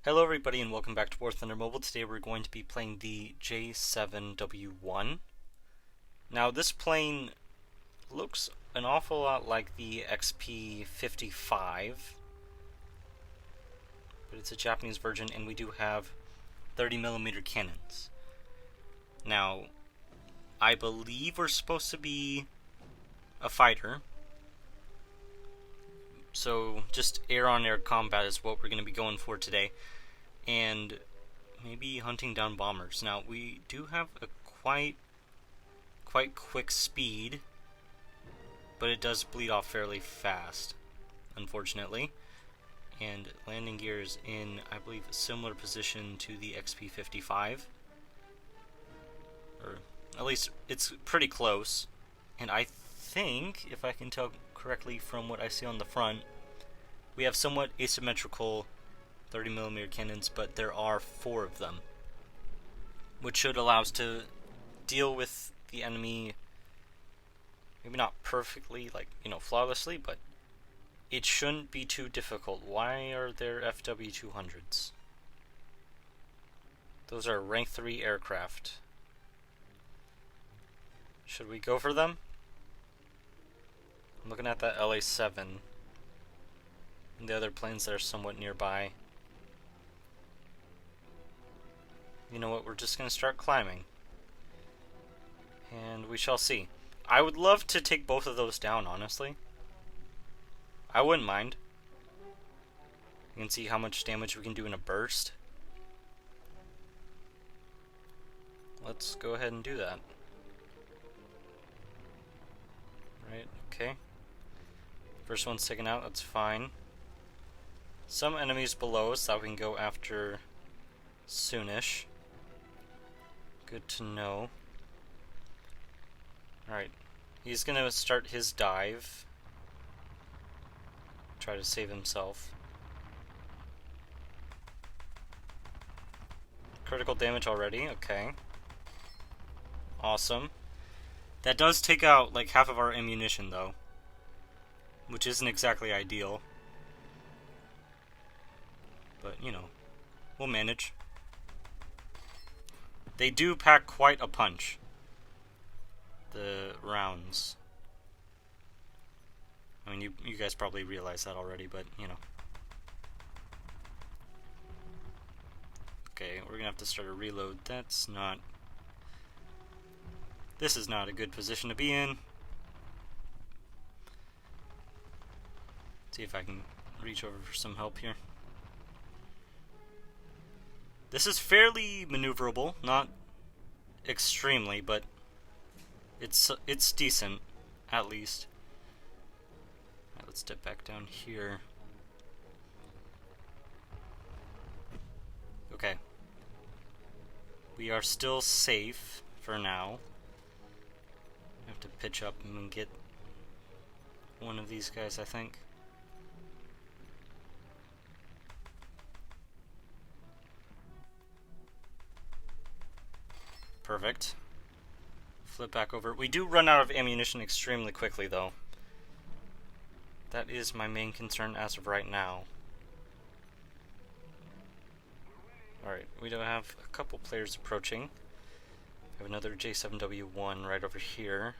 Hello everybody and welcome back to War Thunder Mobile. Today we're going to be playing the J7M1. Now this plane looks an awful lot like the XP-55, but it's a Japanese version and we do have 30mm cannons. Now, I believe we're supposed to be a fighter, so just air-on-air combat is what we're going to be going for today. And maybe hunting down bombers. Now, we do have a quite quick speed, but it does bleed off fairly fast, unfortunately. And landing gear is in, I believe, a similar position to the XP-55. Or at least it's pretty close. And I think, if I can tell correctly from what I see on the front, we have somewhat asymmetrical 30mm cannons, but there are 4 of them, which should allow us to deal with the enemy, maybe not perfectly, flawlessly, but it shouldn't be too difficult. Why are there FW-200s? Those are rank 3 aircraft. Should we go for them? I'm looking at that LA-7 and the other planes that are somewhat nearby. You know what, we're just going to start climbing. And we shall see. I would love to take both of those down, honestly. I wouldn't mind. You can see how much damage we can do in a burst. Let's go ahead and do that. Right, okay. First one's taken out, that's fine. Some enemies below us that we can go after soonish. Good to know. Alright, he's gonna start his dive. Try to save himself. Critical damage already, okay. Awesome. That does take out like half of our ammunition though, which isn't exactly ideal. But, you know, we'll manage. They do pack quite a punch, the rounds. I mean, you guys probably realize that already, but, you know. Okay, we're gonna have to start a reload. This is not a good position to be in. See if I can reach over for some help here. This is fairly maneuverable, not extremely, but it's decent, at least. Alright, let's step back down here. Okay. We are still safe for now. I have to pitch up and get one of these guys, I think. Perfect. Flip back over. We do run out of ammunition extremely quickly, though. That is my main concern as of right now. Alright, we do have a couple players approaching. We have another J7W1 right over here.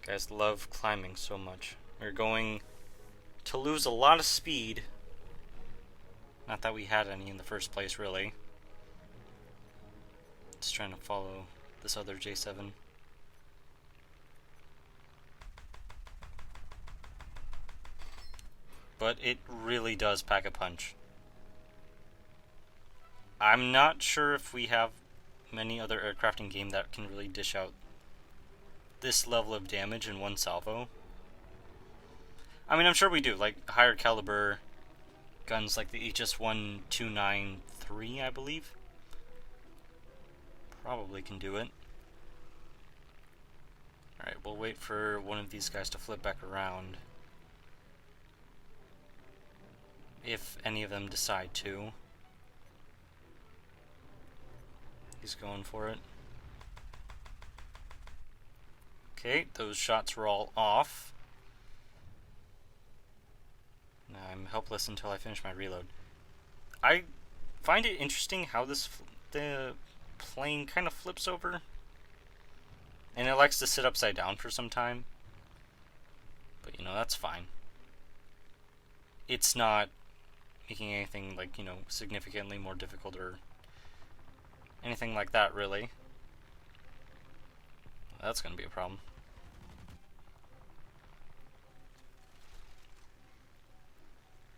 Guys love climbing so much. We're going to lose a lot of speed. Not that we had any in the first place, really. Just trying to follow this other J7. But it really does pack a punch. I'm not sure if we have many other aircraft in game that can really dish out this level of damage in one salvo. I mean, I'm sure we do, like higher caliber guns like the HS-1293, I believe. Probably can do it. Alright, we'll wait for one of these guys to flip back around. If any of them decide to. He's going for it. Okay, those shots were all off. Now I'm helpless until I finish my reload. I find it interesting how the plane kind of flips over. And it likes to sit upside down for some time. But, that's fine. It's not making anything, like, significantly more difficult or anything like that, really. That's going to be a problem.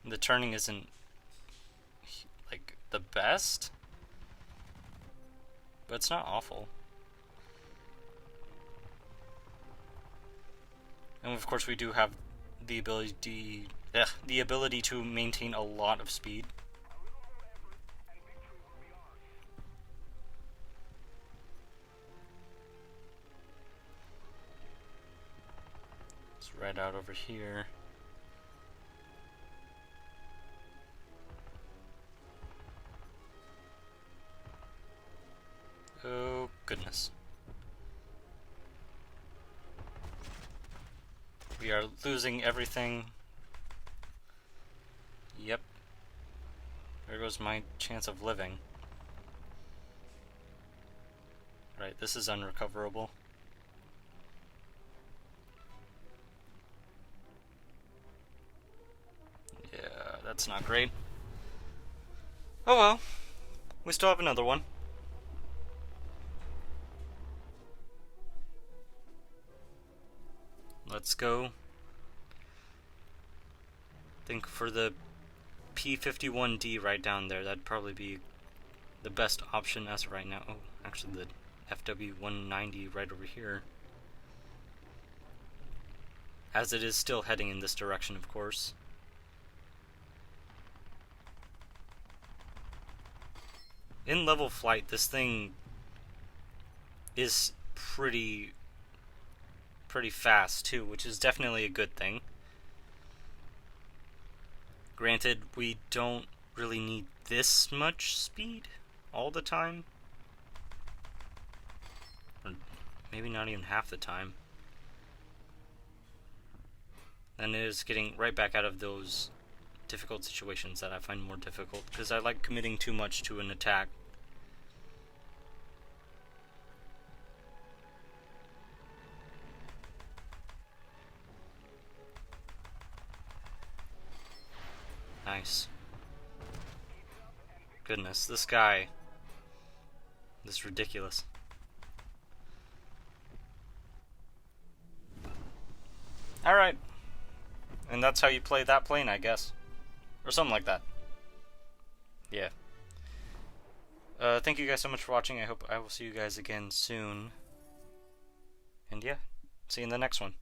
The turning isn't, like, the best, but it's not awful. And of course we do have the ability to maintain a lot of speed. Let's ride out over here. Oh, goodness. We are losing everything. Yep. There goes my chance of living. Right, this is unrecoverable. Yeah, that's not great. Oh well. We still have another one. Let's go. I think for the P51D right down there, that'd probably be the best option as of right now. Oh, actually the FW190 right over here. As it is still heading in this direction, of course. In level flight, this thing is pretty fast too, which is definitely a good thing. Granted, we don't really need this much speed all the time. Or maybe not even half the time. And it is getting right back out of those difficult situations that I find more difficult, because I like committing too much to an attack. Nice. Goodness, this guy. This is ridiculous. Alright. And that's how you play that plane, I guess. Or something like that. Yeah. Thank you guys so much for watching. I hope I will see you guys again soon. And yeah, see you in the next one.